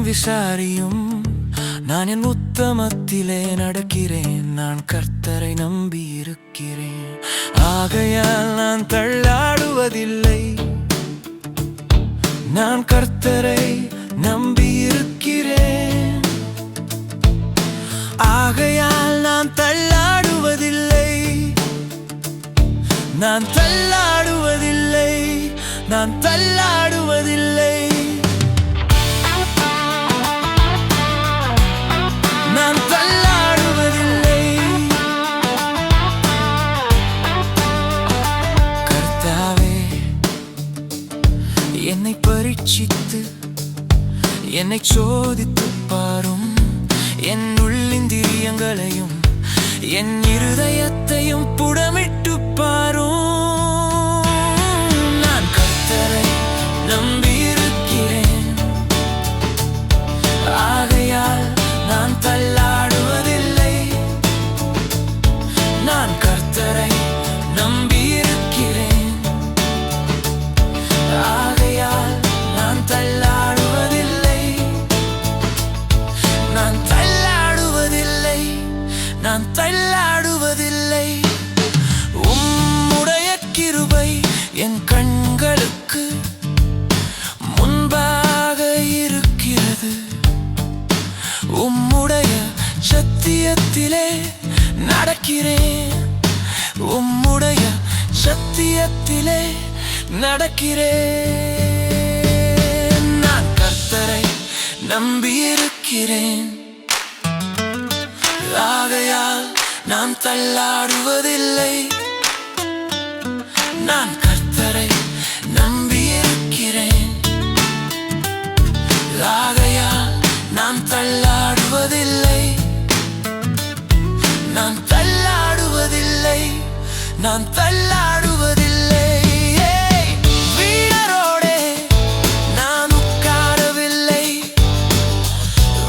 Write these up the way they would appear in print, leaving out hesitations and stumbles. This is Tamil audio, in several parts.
விசாரியும் நான் என் உத்தமத்திலே நடக்கிறேன். நான் கர்த்தரை நம்பி இருக்கிறேன். ஆகையால் நான் தள்ளாடுவதில்லை. நான் கர்த்தரை நம்பி இருக்கிறேன். ஆகையால் நான் தள்ளாடுவதில்லை. நான் தள்ளாடுவதில்லை. நான் தள்ளாடுவதில்லை. நான் தள்ளாடுவதில்லை. கர்த்தாவே, என்னை பரீட்சித்து என்னை சோதித்துப் பாரும். என் உள்ளிந்திரியங்களையும் என் இருதயத்தையும் புடமிட்டுப் பாரும். நான் கர்த்தரை நம்பியிருக்கிறேன். ஆகையால் நான் தள்ளாடுவதில்லை. நான் கர்த்தரை நம்பியிருக்கிறேன். ஆகையால் நான் தள்ளாடுவதில்லை. நான் தள்ளாடுவதில்லை. நான் தள்ளாடுவதில்லை. உம்முடைய கிருபை என் கண்களுக்கு முன்பாக இருக்கிறது. உம்முடைய சத்தியத்திலே நடக்கிறேன். உம்முடைய சத்தியத்திலே நடக்கிறேன். நான் கர்த்தரை நம்பியிருக்கிறேன். ஆகையால் நான் தள்ளாடுவதில்லை. நான் கர்த்தரை நம்பியிருக்கிறேன். ஆகையால் நான் தள்ளாடுவதில்லை. நான் தள்ளாடுவதில்லை. நான் தள்ளாடுவதில்லை. வீணரோடே நான் உட்காரவில்லை.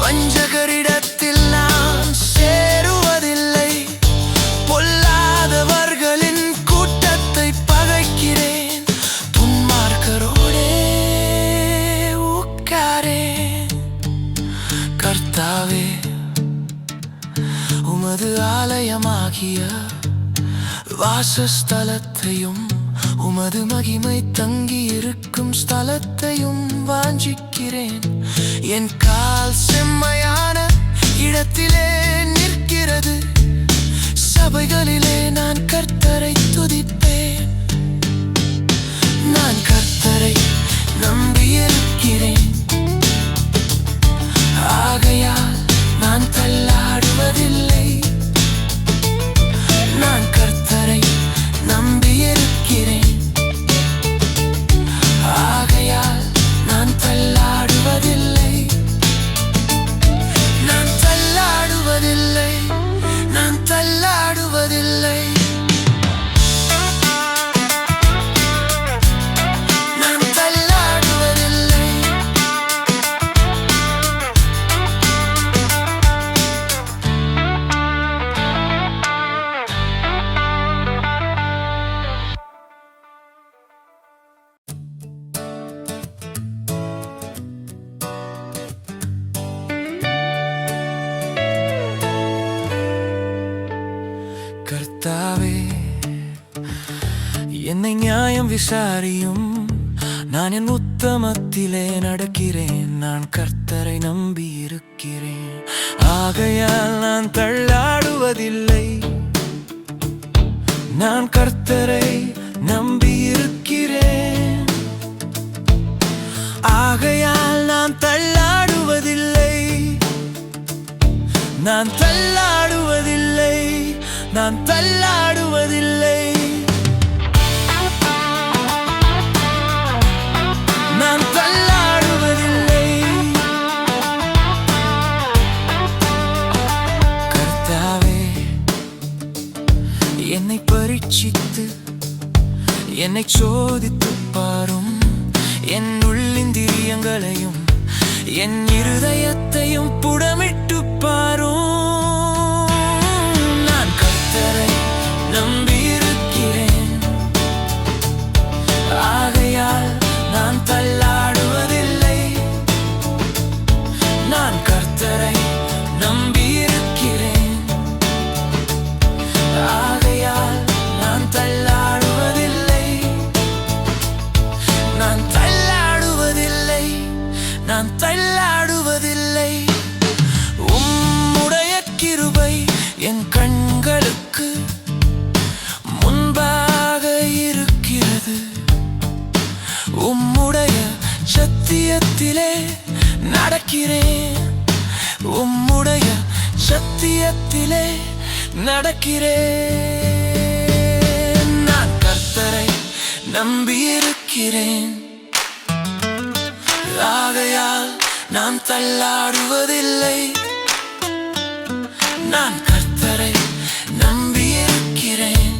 வஞ்சகரிடத்தில் நான் சேருவதில்லை. பொல்லாதவர்களின் கூட்டத்தை பகைக்கிறேன். துன்மார்க்கரோடே உட்காரேன். கர்த்தாவே, உமது ஆலயமாகிய வாசஸ்தலத்தையும் உமது மகிமை தங்கியிருக்கும் ஸ்தலத்தையும் வாஞ்சிக்கிறேன். என் கால் செம்மையான இடத்திலே நிற்கிறது. சபைகளிலே நான் கர்த்தரை துதிப்பேன். நான் கர்த்தரை நம்பியிருக்கிறேன். ஆகையால் நான் தள்ளாடுவதில்லை. நான் கர்த்தரை நம்பியிருக்கிறேன். ஆகையால் நான் தள்ளாடுவதில்லை. நான் தள்ளாடுவதில்லை. நான் தள்ளாடுவதில்லை. நான் தள்ளாடுவதில்லை. கர்த்தாவே, என்னை நியாயம் விசாரியும். நான் என் உத்தமத்திலே நடக்கிறேன். நான் கர்த்தரை நம்பி இருக்கிறேன். ஆகையால் நான் தள்ளாடுவதில்லை. நான் கர்த்தரை நம்பி இருக்கிறேன். ஆகையால் நான் தள்ளாடுவதில்லை. நான் தள்ளாடுவதில்லை. நான் தள்ளாடுவதில்லை. நான் தள்ளாடுவதில்லை. கர்த்தாவே, என்னை பரீட்சித்து என்னை சோதித்துப் பாரும். என் உள்ளிந்திரியங்களையும் என் இருதயத்தையும் புடமிட்டுப் பாரும். நான் கர்த்தரை நம்பியிருக்கிறேன். ஆகையால் நான் தள்ளாடுவதில்லை. நம்பியிருக்கிறேன். ஆகையால் நான் தள்ளாடுவதில்லை, நான் தள்ளாடுவதில்லை, நான் தள்ளாடுவதில்லை. உம்முடைய கிருபை என் கண்களுக்கு முன்பாக இருக்கிறது. உம்முடைய சத்தியத்திலே நடக்கிறேன், உம்முடைய சத்தியத்திலே நடக்கிறேன். நான் கர்த்தரை நம்பியிருக்கிறேன். ஆகையால் நான் தள்ளாடுவதில்லை, நான் கர்த்தரை நம்பியிருக்கிறேன்.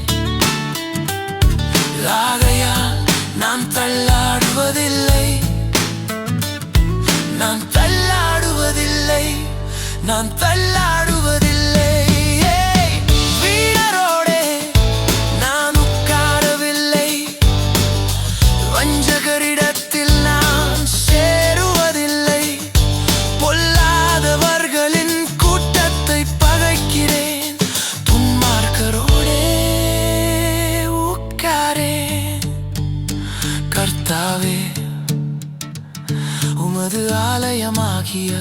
ஆகையால் நான் தள்ளாடுவதில்லை, நான் தள்ளாடுவதில்லை, நான் தள்ளாடுவதில்லை. வீணரோடே நான் உட்காரவில்லை, வஞ்சகரிடத்தில் நான் சேருவதில்லை. பொல்லாதவர்களின் கூட்டத்தை பகைக்கிறேன், துன்மார்க்கரோடே உட்காரேன். கர்த்தாவே, உமது ஆலயமாகிய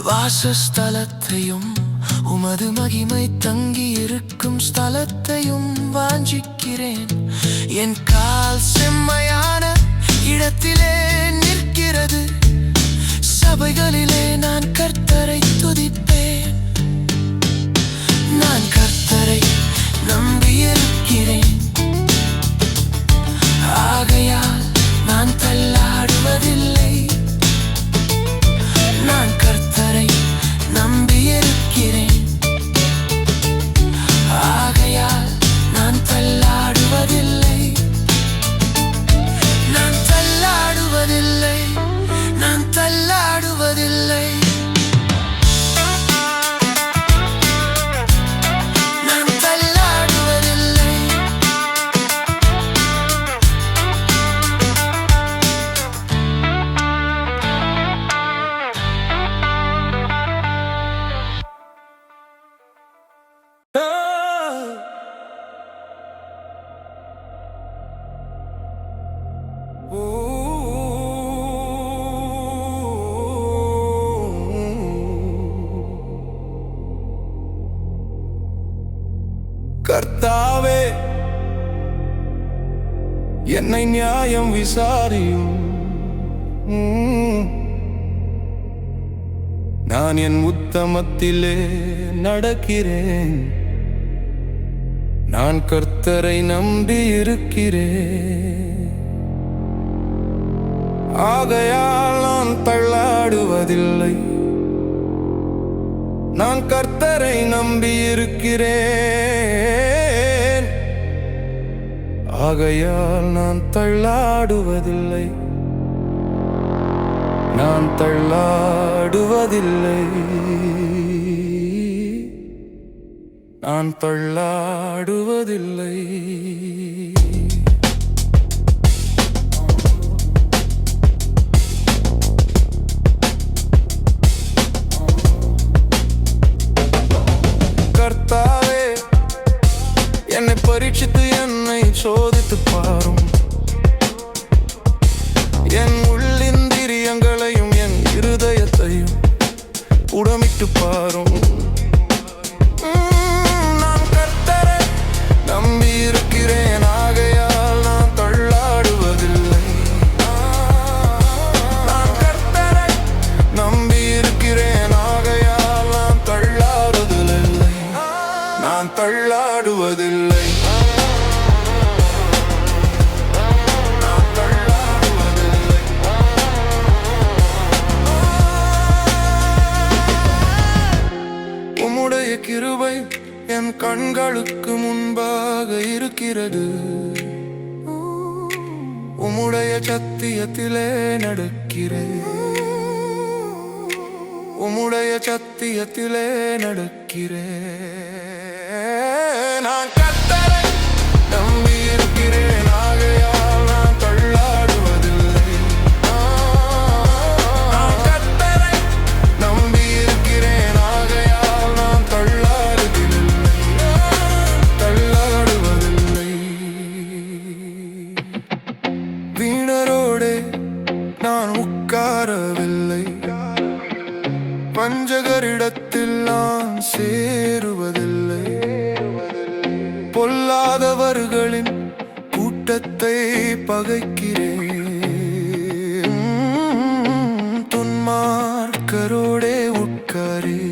வாசஸ்தலத்தையும் உமது மகிமை தங்கியிருக்கும் ஸ்தலத்தையும் வாஞ்சிக்கிறேன். என் கால் செம்மையான இடத்திலே நிற்கிறது, சபைகளிலே நான் கர்த்தரை துதிப்பேன். நான் கர்த்தரை நம்பியிருக்கிறேன். ஆகையால் நான் தள்ளாடுவதில்லை, நான் கர்த்தரை நம்பியிருக்கிறேன். ஆகையால் நான் தள்ளாடுவதில்லை, நான் தள்ளாடுவதில்லை, நான் தள்ளாடுவதில்லை, நான் தள்ளாடுவதில்லை. கர்த்தாவே, என்னை நியாயம் விசாரியும். நான் என் உத்தமத்திலே நடக்கிறேன், நான் கர்த்தரை நம்பி இருக்கிறேன். ஆகையால் நான் தள்ளாடுவதில்லை, நான் கர்த்தரை நம்பி இருக்கிறேன். ஆகையால் நான் தள்ளாடுவதில்லை, நான் தள்ளாடுவதில்லை, நான் தள்ளாடுவதில்லை. கர்த்தாவே, என்னை பரீட்சித்து என்னை சோதித்து பாரும். என் உள்ளிந்திரியங்களையும் என் இருதயத்தையும் உடமிட்டு பாரும். நான் கர்த்தரை நம்பி இருக்கிறேன். ஆகையால் நான் தள்ளாடுவதில்லை, நான் கர்த்தரை நம்பி இருக்கிறேன். ஆகையால் நான் தள்ளாடுவதில்லை, நான் தள்ளாடுவதில்லை. உம்முடைய கிருபை என் கண்களுக்கு முன்பாக இருக்கிறது, உம்முடைய சத்தியத்திலே நடக்கிறேன், உம்முடைய சத்தியத்திலே நடக்கிறேன். நான் கர்த்தரை நம்பி இருக்கிறேன். ஆகையால் நான் தள்ளாடுவதில்லை, நான் கர்த்தரை நம்பி இருக்கிறேன். வஞ்சகரிடத்தில் நான் சேருவதில்லை. பொல்லாதவர்களின் கூட்டத்தை பகைக்கிறேன். துன்மார்க்கரோடே உட்காரே.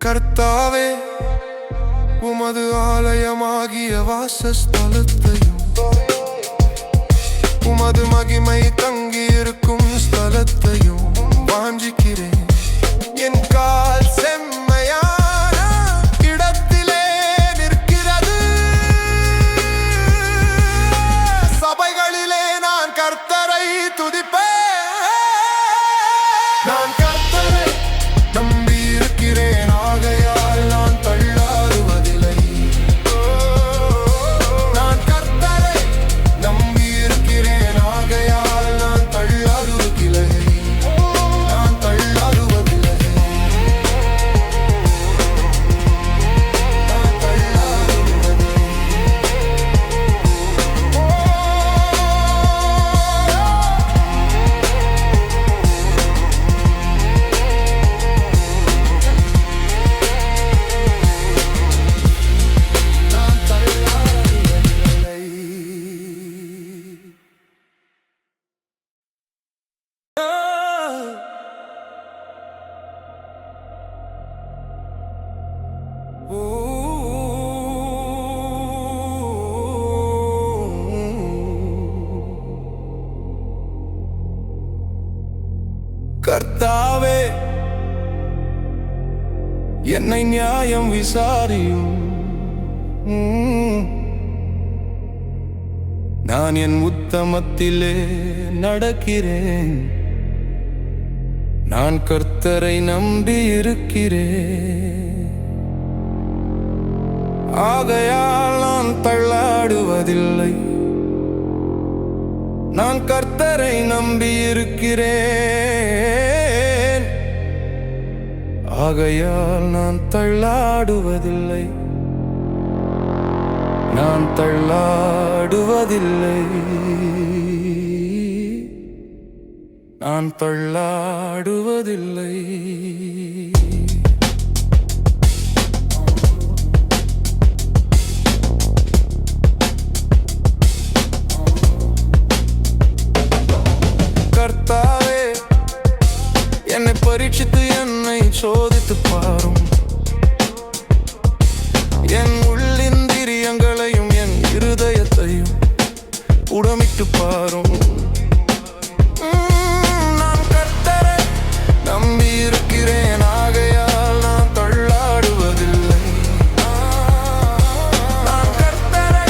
கர்த்தாவே, உமது ஆலயமாகிய வாசஸ்தலத்தையும் உமது மகிமை தங்கியிருக்கும் ஸ்தலத்தையும் வாஞ்சிக்கிறேன். என் கால் செம்மையான இடத்திலே நிற்கிறது. சபைகளிலே நான் கர்த்தரை துதிப்பேன். நான் கர்த்தரை நம்பியிருக்கிறேன், ஆகையால் நான் தள்ளாடுவதில்லை. நான் கர்த்தரை நம்பியிருக்கிறேன், ஆகையால் நான் தள்ளாடுவதில்லை. நான் தள்ளாடுவதில்லை. நான் தள்ளாடுவதில்லை. நான் தள்ளாடுவதில்லை. கர்த்தாவே, என்னை நியாயம் விசாரியும். நான் என் உத்தமத்திலே நடக்கிறேன். நான் கர்த்தரை நம்பி இருக்கிறேன், ஆகையால் நான் தள்ளாடுவதில்லை. நான் கர்த்தரை நம்பி இருக்கிறேன், ஆகையால் நான் தள்ளாடுவதில்லை. நான் தள்ளாடுவதில்லை. நான் தள்ளாடுவதில்லை. கர்த்தாவே, என்னை பரீட்சித்து என்னை சோதித்து பாரும். என் உள்ளிந்திரியங்களையும் என் இருதயத்தையும் உடமிட்டு பாரும். நான் கர்த்தரை நம்பி இருக்கிறேன், ஆகையால் நான் தள்ளாடுவதில்லை. நான் கர்த்தரை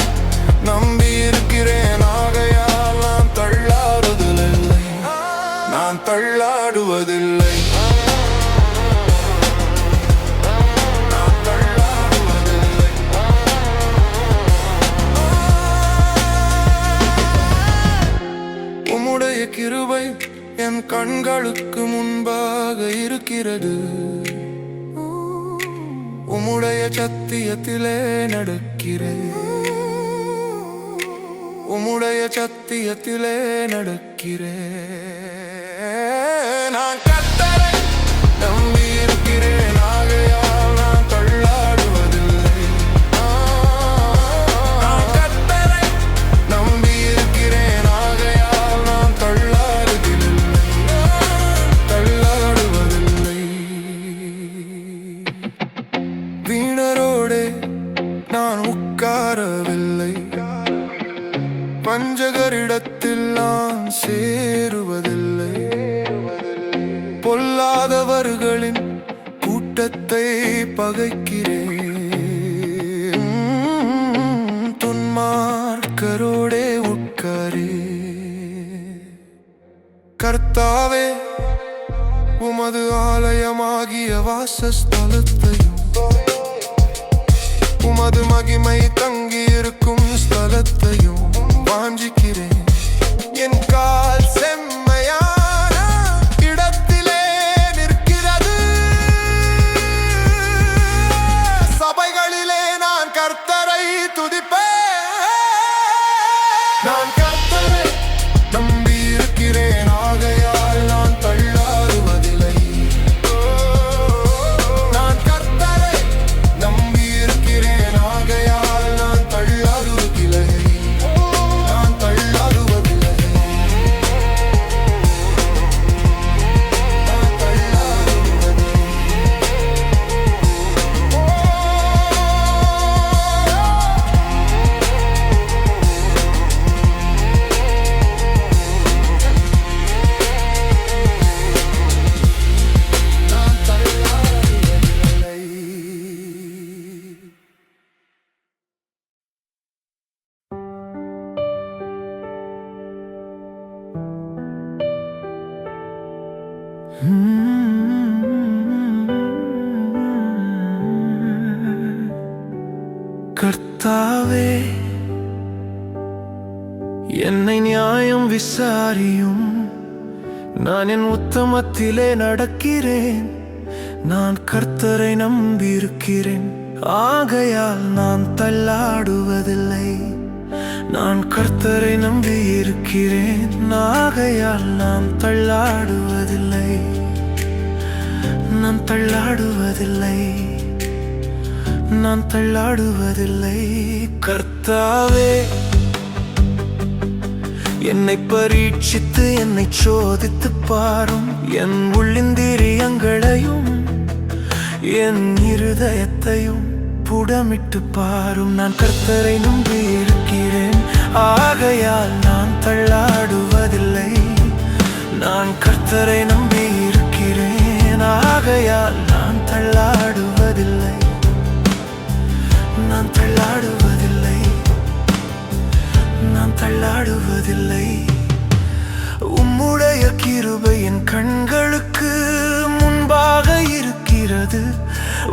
நம்பி இருக்கிறேன், ஆகையால் நான் தள்ளாடுவதில்லை. நான் தள்ளாடுவதில்லை. உம்முடைய கிருபை என் கண்களுக்கு முன்பாக இருக்கிறது. உம்முடைய சத்தியத்திலே நடக்கிறேன். உம்முடைய சத்தியத்திலே நடக்கிறேன். நான் கர்த்தரை நம்பி இருக்கிறேன், ஆகையால் நான் தள்ளாடுவதில்லை. நான் கர்த்தரை நம்பி இருக்கிறேன், ஆகையால் நான் தள்ளாடுவதில்லை. தள்ளாடுவதில்லை. வீணரோடே நான் உட்காரவில்லை. வஞ்சகரிடத்தில் நான் சேருவதில்லை. பொல்லாதவர்களின் கூட்டத்தை பகைக்கிறேன். துன்மார்க்கரோடே உட்காரே. கர்த்தாவே, உமது ஆலயமாகிய வாசஸ்தலத்தையும் உமது மகிமை தங்கியிருக்கும் ஸ்தலத்தையும் வாஞ்சிக்கிறேன். என் கால் செம்மையான இடத்திலே நிற்கிறது. சபைகளிலே நான் கர்த்தரை துதிப்பேன். நான் கர்த்தரை நம்பி இருக்கிறேன், ஆகையால் நான் தள்ளாடுவதில்லை. கர்த்தாவே, என்னை நியாயம் விசாரியும். நான் என் உத்தமத்திலே நடக்கிறேன். நான் கர்த்தரை நம்பியிருக்கிறேன், ஆகையால் நான் தள்ளாடுவதில்லை. நான் கர்த்தரை நம்பியிருக்கிறேன், ஆகையால் நான் தள்ளாடுவதில்லை. நான் தள்ளாடுவதில்லை, நான் தள்ளாடுவதில்லை. கர்த்தாவே, என்னை பரீட்சித்து என்னை சோதித்து பாரும். என் உள்ளிந்திரியங்களையும் என் இருதயத்தையும் புடமிட்டு பாரும். நான் கர்த்தரை நம்பி இருக்கிறேன், ஆகையால் நான் தள்ளாடுவதில்லை. நான் கர்த்தரை நம்பி இருக்கிறேன், ஆகையால் நான் தள்ளாடுவதில்லை. நான் தள்ளாடுவதில்லை, நான் தள்ளாடுவதில்லை. உம்முடைய கிருபை என் கண்களுக்கு முன்பாக இருக்கிறது.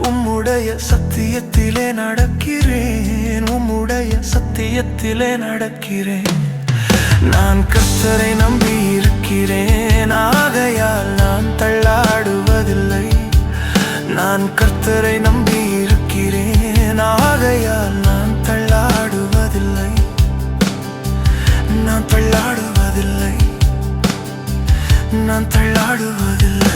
உம்முடைய சத்தியத்திலே நடக்கிறேன், உம்முடைய சத்தியத்திலே நடக்கிறேன். நான் கர்த்தரை நம்பி இருக்கிறேன், ஆகையால் நான் தள்ளாடுவதில்லை. நான் கர்த்தரை நம்பி இருக்கிறேன், ஆகையால் நான் தள்ளாடுவதில்லை. நான் தள்ளாடுவதில்லை, நான் தள்ளாடுவதில்லை.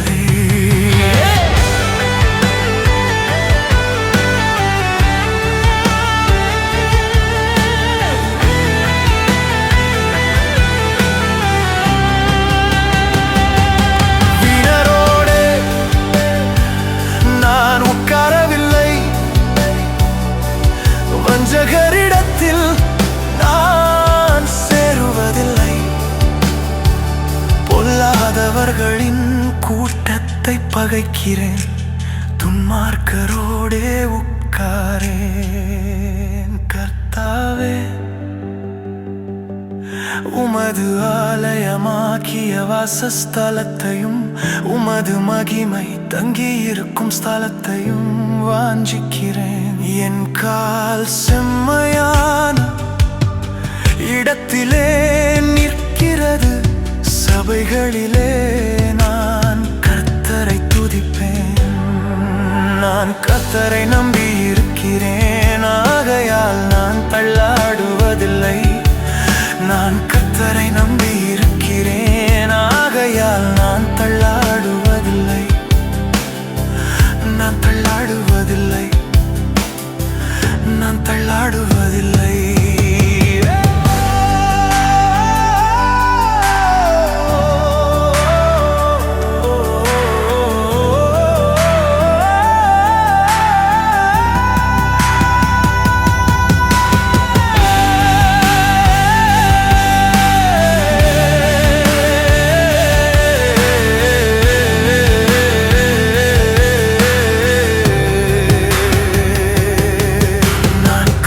வீணரோடே நான் உட்காரவில்லை, வஞ்சகரிடத்தில் நான் சேருவதில்லை. பொல்லாதவர்களின் கூட்டத்தை பகைக்கிறேன், துன்மார்க்கரோடே உட்காரேன். கர்த்தாவே, உமது ஆலயமாக்கிய வாசஸ்தலத்தையும் உமது மகிமை தங்கியிருக்கும் ஸ்தலத்தையும் வாஞ்சிக்கிறேன். என் கால் செம்மையான இடத்திலே நிற்கிறது, சபைகளிலே நான் கர்த்தரை துதிப்பேன். நான் கர்த்தரை நம்பி இருக்கிறேன், ஆகையால் நான் தள்ளாடுவதில்லை. நான் கர்த்தரை நம்பி இருக்கிறேன், ஆகையால் நான் தள்ளாடுவதில்லை. நான் தள்ளாடுவதில்லை, நான் தள்ளாடுவதில்லை.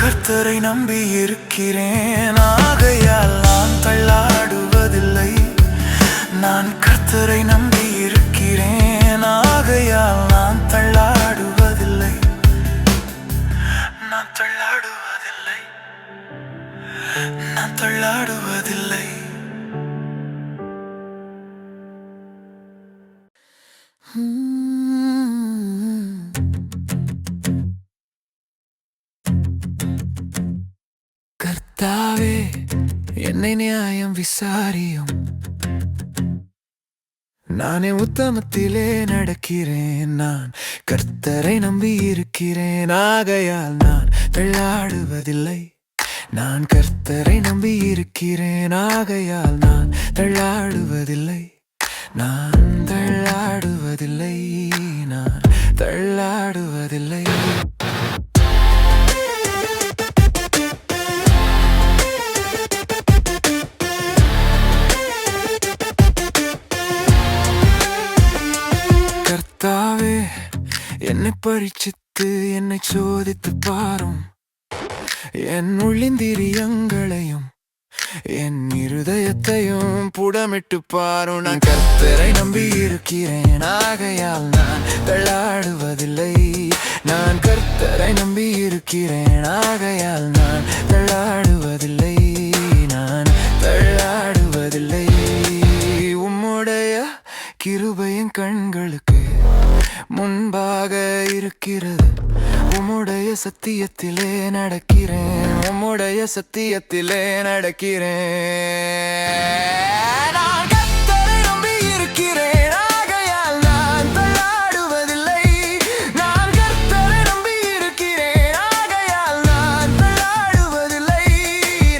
கர்த்தரை நம்பி இருக்கிறேன், ஆகையால் நான் தள்ளாடுவதில்லை. நான் கர்த்தரை நம்பி இருக்கிறேன், ஆகையால் நான் தள்ளாடுவதில்லை. நான் தள்ளாடுவதில்லை, நான் தள்ளாடுவதில்லை. கர்த்தாவே, என்னை நியாயம் விசாரியும். நானே உத்தமத்திலே நடக்கிறேன். நான் கர்த்தரை நம்பி இருக்கிறேன், ஆகையால் நான் தள்ளாடுவதில்லை. நான் கர்த்தரை நம்பி இருக்கிறேன், ஆகையால் நான் தள்ளாடுவதில்லை. நான் தள்ளாடுவதில்லை, நான் தள்ளாடுவதில்லை. கர்த்தாவே, என்னை பரீட்சித்து என்னை சோதித்து பாரும். என் உள்ளிந்திரியங்களையும் என் இருதயத்தையும் புடமிட்டு பாரு. நான் கர்த்தரை நம்பி இருக்கிறேன், ஆகையால் நான் தள்ளாடுவதில்லை. நான் கர்த்தரை நம்பி இருக்கிறேன், ஆகையால் நான் தள்ளாடுவதில்லை. நான் தள்ளாடுவதில்லை. உம்முடைய கிருபையின் கண்களுக்கு முன்பாக இருக்கிறது. உம்முடைய சத்தியத்திலே நடக்கிறேன், உம்முடைய சத்தியத்திலே நடக்கிறேன். நான் கர்த்தரை நம்பி இருக்கிறேன், ஆகையால் நான் தள்ளாடுவதில்லை. நான் கர்த்தரை நம்பி இருக்கிறேன், ஆகையால் நான் தள்ளாடுவதில்லை.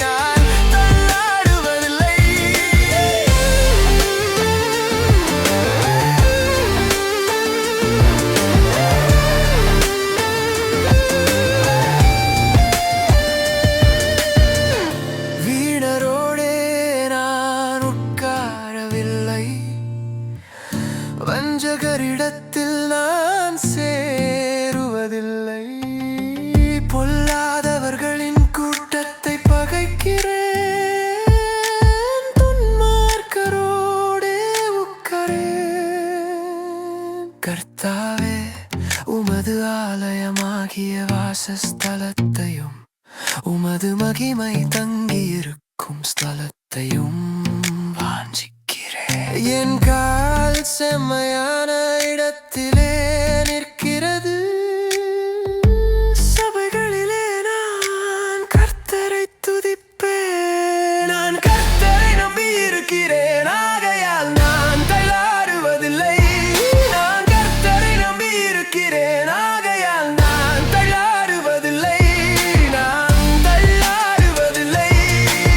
நான் தள்ளாடுவதில்லை. வீணரோடே நான் உட்காரவில்லை, வஞ்சகரிடத்தில் நான் சேருவதில்லை. பொல்லாதவர்களின் கூட்டத்தை பகைக்கிறேன், துன்மார்க்கரோடே உட்காரேன். கர்த்தாவே, உமது ஆலயமாகிய வாசஸ்தலத்தையும் உமது மகிமை தங்கியிருக்கும் ஸ்தலத்தையும் வாஞ்சிக்கிறேன். என் கால் செம்மையான இடத்திலே நிற்கிறது, சபைகளிலே நான் கர்த்தரை துதிப்பேன். நான் கர்த்தரை நம்பி இருக்கிறேன், ஆகையால் நான் தள்ளாடுவதில்லை. நான் கர்த்தரை நம்பி இருக்கிறேன், ஆகையால் நான் தள்ளாடுவதில்லை. நான் தள்ளாடுவதில்லை. நான்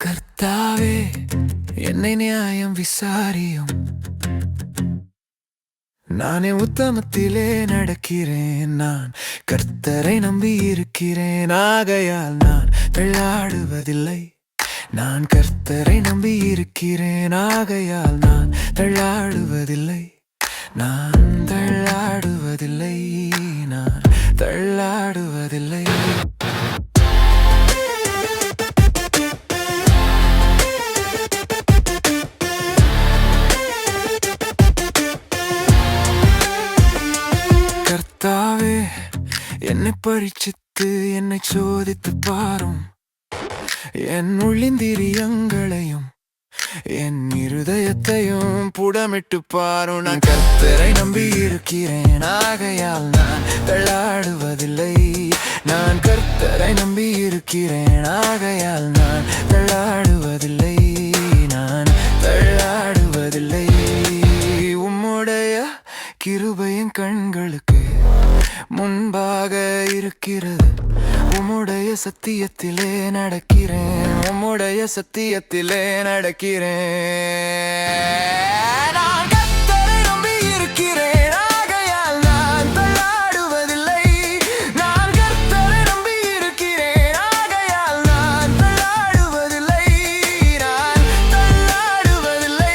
கர்த்தாவே, என்னை நியாயம் விசாரியும். நானே உத்தமத்திலே நடக்கிறேன், நான் கர்த்தரை நம்பி இருக்கிறேன், ஆகையால் நான் தள்ளாடுவதில்லை. நான் கர்த்தரை நம்பி இருக்கிறேன், ஆகையால் நான் தள்ளாடுவதில்லை. நான் தள்ளாடுவதில்லை. நான் தள்ளாடுவதில்லை. கர்த்தாவே, என்னை பரீட்சித்து என்னை சோதித்து பாரும். என் உள்ளிந்திரியங்களையும் என் இருதயத்தையும் புடமிட்டு பாரு. நான் கர்த்தரை நம்பி இருக்கிறேன், ஆகையால் நான் தள்ளாடுவதில்லை. நான் கர்த்தரை நம்பி இருக்கிறேன், ஆகையால் நான் தள்ளாடுவதில்லை. நான் தள்ளாடுவதில்லை. உம்முடைய கிருபையின் கண்களுக்கு முன்பாக இருக்கிறது. உம்முடைய சத்தியத்திலே நடக்கிறேன், உம்முடைய சத்தியத்திலே நடக்கிறேன். நான் கர்த்தரை நம்பி இருக்கிறேன், ஆகையால் நான் தள்ளாடுவதில்லை. நான் கர்த்தரை நம்பி இருக்கிறேன், ஆகையால் நான் தள்ளாடுவதில்லை. நான் தள்ளாடுவதில்லை.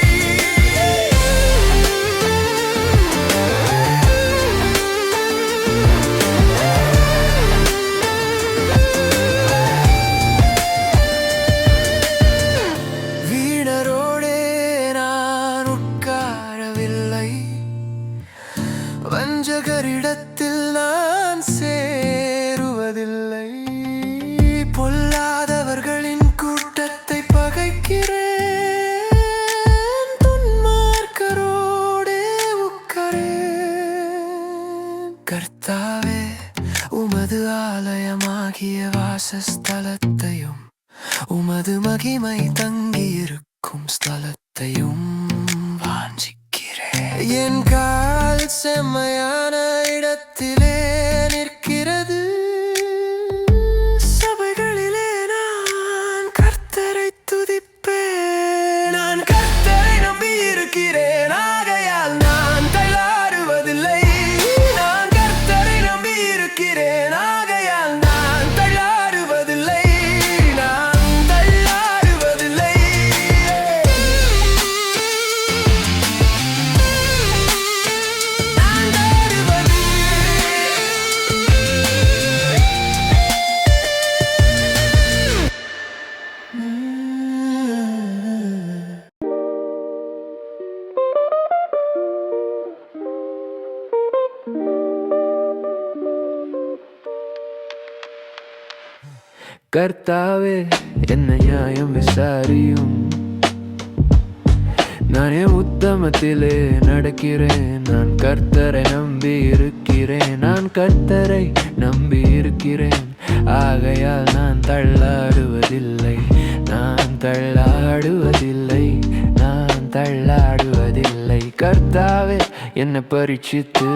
வீணரோடே நான் உட்காரவில்லை, வஞ்சகரிடத்தில் நான் சேருவதில்லை. பொல்லாதவர்களின் கூட்டத்தை பகைக்கிறேன், துன்மார்க்கரோடே உட்காரேன். கர்த்தாவே, உமது ஆலயமாகிய வாசஸ்தலத்தையும் உமது மகிமை தங்கியிருக்கும் ஸ்தலத்தையும் வாஞ்சிக்கிறேன். என் கால் செம்மையான இடத்திலே நிற்கிறது, சபைகளிலே நான் கர்த்தரை துதிப்பேன். நான் கர்த்தரை நம்பி இருக்கிறேன், ஆகையால் நான் தள்ளாடுவதில்லை. கர்த்தாவே என்ன நியாயம் விசாரியும். நானே உத்தமத்திலே நடக்கிறேன். நான் கர்த்தரை நம்பி இருக்கிறேன். நான் கர்த்தரை நம்பி இருக்கிறேன். ஆகையால் நான் தள்ளாடுவதில்லை. நான் தள்ளாடுவதில்லை. நான் தள்ளாடுவதில்லை. கர்த்தாவே என்னை பரீட்சித்து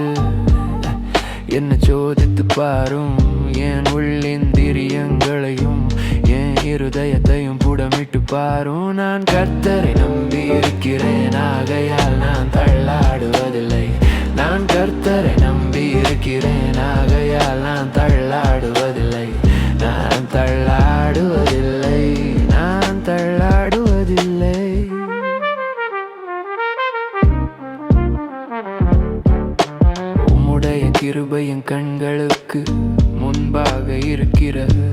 என்னை சோதித்து பாரும். என் உள்ளிந்திரியங்களையும் என் இருதயத்தையும் புடமிட்டு பாரும். நான் கர்த்தரை நம்பி இருக்கிறேன். ஆகையால் நான் தள்ளாடுவதில்லை. நான் கர்த்தரை நம்பி இருக்கிறேன். ஆகையால் நான் தள்ளாடுவதில்லை. நான் தள்ளாடுவதில்லை. நான் தள்ளாடுவதில்லை. உம்முடைய கிருபை என் கண்களுக்கு முன்பாக இருக்கிறது.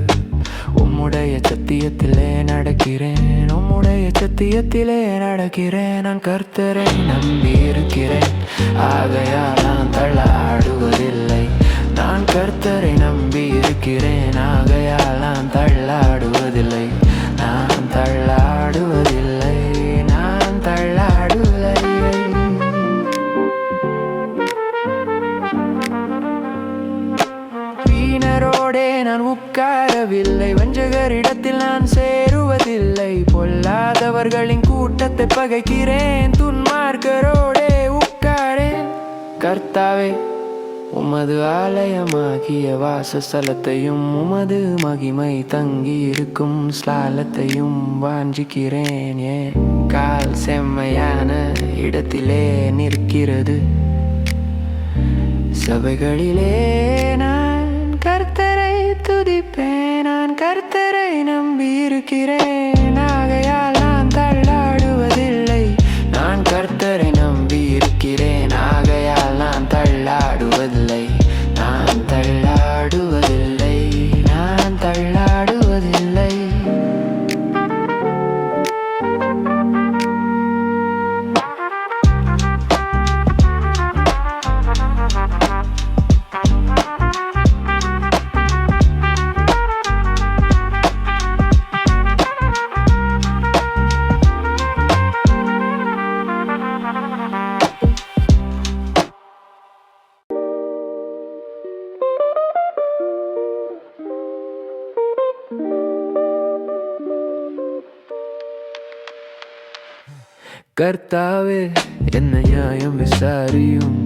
உம்முடைய சத்தியத்திலே நடக்கிறேன். உம்முடைய சத்தியத்திலே நடக்கிறேன். நான் கர்த்தரை நம்பி இருக்கிறேன். ஆகையால் நான் தள்ளாடுவதில்லை. நான் கர்த்தரை நம்பி இருக்கிறேன். ஆகையால் நான் தள்ளாடுவதில்லை. நான் தள்ளாடுவதில்லை. நான் தள்ளாடுவதில்லை. வீணரோடே நான் உட்காரவில்லை. வஞ்சகரிடத்தில் நான் சேருவதில்லை. பொல்லாதவர்களின் கூட்டத்தை பகைக்கிறேன். துன்மார்க்கரோடே உட்காரேன். கர்த்தாவே உமது ஆலயமாகிய வாசஸ்தலத்தையும் உமது மகிமை தங்கி இருக்கும் ஸ்லாலத்தையும் வாஞ்சிக்கிறேன். ஏன் கால் செம்மையான இடத்திலே நிற்கிறது. சபைகளிலே நான் கர்த்தரை துதிப்பேன். நான் கர்த்தரை நம்பி இருக்கிறேன். ஆகையால் நான் தள்ளாடுவதில்லை. நான் கர்த்தரை நம்பி இருக்கிறேன். ஆகையால் நான் தள்ளாடுவதில்லை. நான் தள்ளாடுவதில்லை. நான் தள்ளாடுவதில்லை. கர்த்தாவே என்ன நியாயம் விசாரியும்.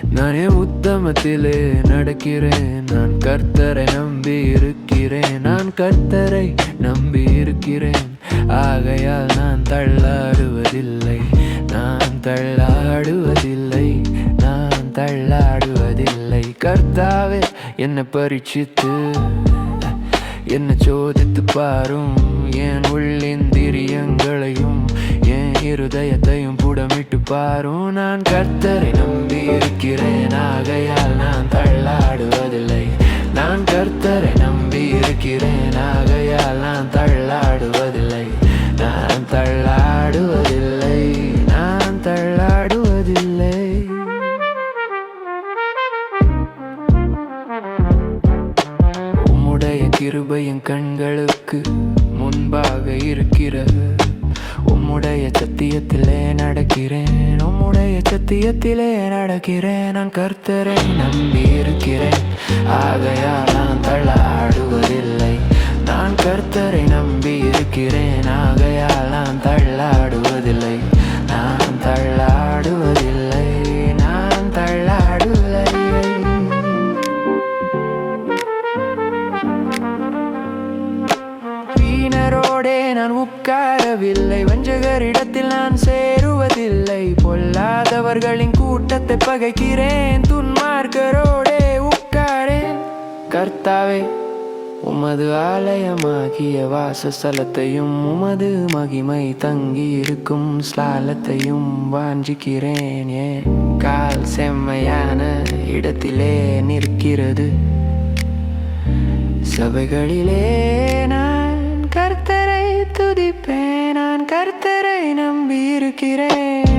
நானே உத்தமத்திலே நடக்கிறேன். நான் கர்த்தரை நம்பி இருக்கிறேன். நான் கர்த்தரை நம்பி இருக்கிறேன். ஆகையால் நான் தள்ளாடுவதில்லை. நான் தள்ளாடுவதில்லை. நான் தள்ளாடுவதில்லை. கர்த்தாவே என்னை பரீட்சித்து என்னை சோதித்து பாரும். என் உள்ளிந்திரியங்களையும் என் இருதயத்தையும் புடமிட்டு பாரும். நான் கர்த்தரை நம்பி இருக்கிறேன். ஆகையால் நான் தள்ளாடுவதில்லை. நான் கர்த்தரை நம்பி இருக்கிறேன். ஆகையால் நான் தள்ளாடுவதில்லை. நான் தள்ளாடுவதில்லை. நான் தள்ளாடுவதில்லை. உம்முடைய கிருபை என் கண்களுக்கு முன்பாக இருக்கிறது. உம்முடைய சத்தியத்திலே நடக்கிறேன். உம்முடைய சத்தியத்திலே நடக்கிறேன். நான் கர்த்தரை நம்பி இருக்கிறேன். ஆகையால் நான் தள்ளாடுவதில்லை. நான் கர்த்தரை நம்பி இருக்கிறேன். ஆகையால் நான் தள்ளாடுவதில்லை. நான் தள்ளாடுவதில்லை. நான் தள்ளாடுவதில்லை. வீணரோடே நான் உட்காரவில்லை. வஞ்சகரிடத்தில் நான் சேருவதில்லை. பொல்லாதவர்களின் கூட்டத்தை பகைக்கிறேன். துன்மார்க்கரோடே உட்காரேன். கர்த்தாவே உமது ஆலயமாகிய வாசஸ்தலத்தையும் உமது மகிமை தங்கி இருக்கும் ஸ்லாலத்தையும் வாஞ்சிக்கிறேன். ஏன் கால் செம்மையான இடத்திலே நிற்கிறது. சபைகளிலே நான் கர்த்தரை துதிப்பேன். நான் கர்த்தரை நம்பி இருக்கிறேன்.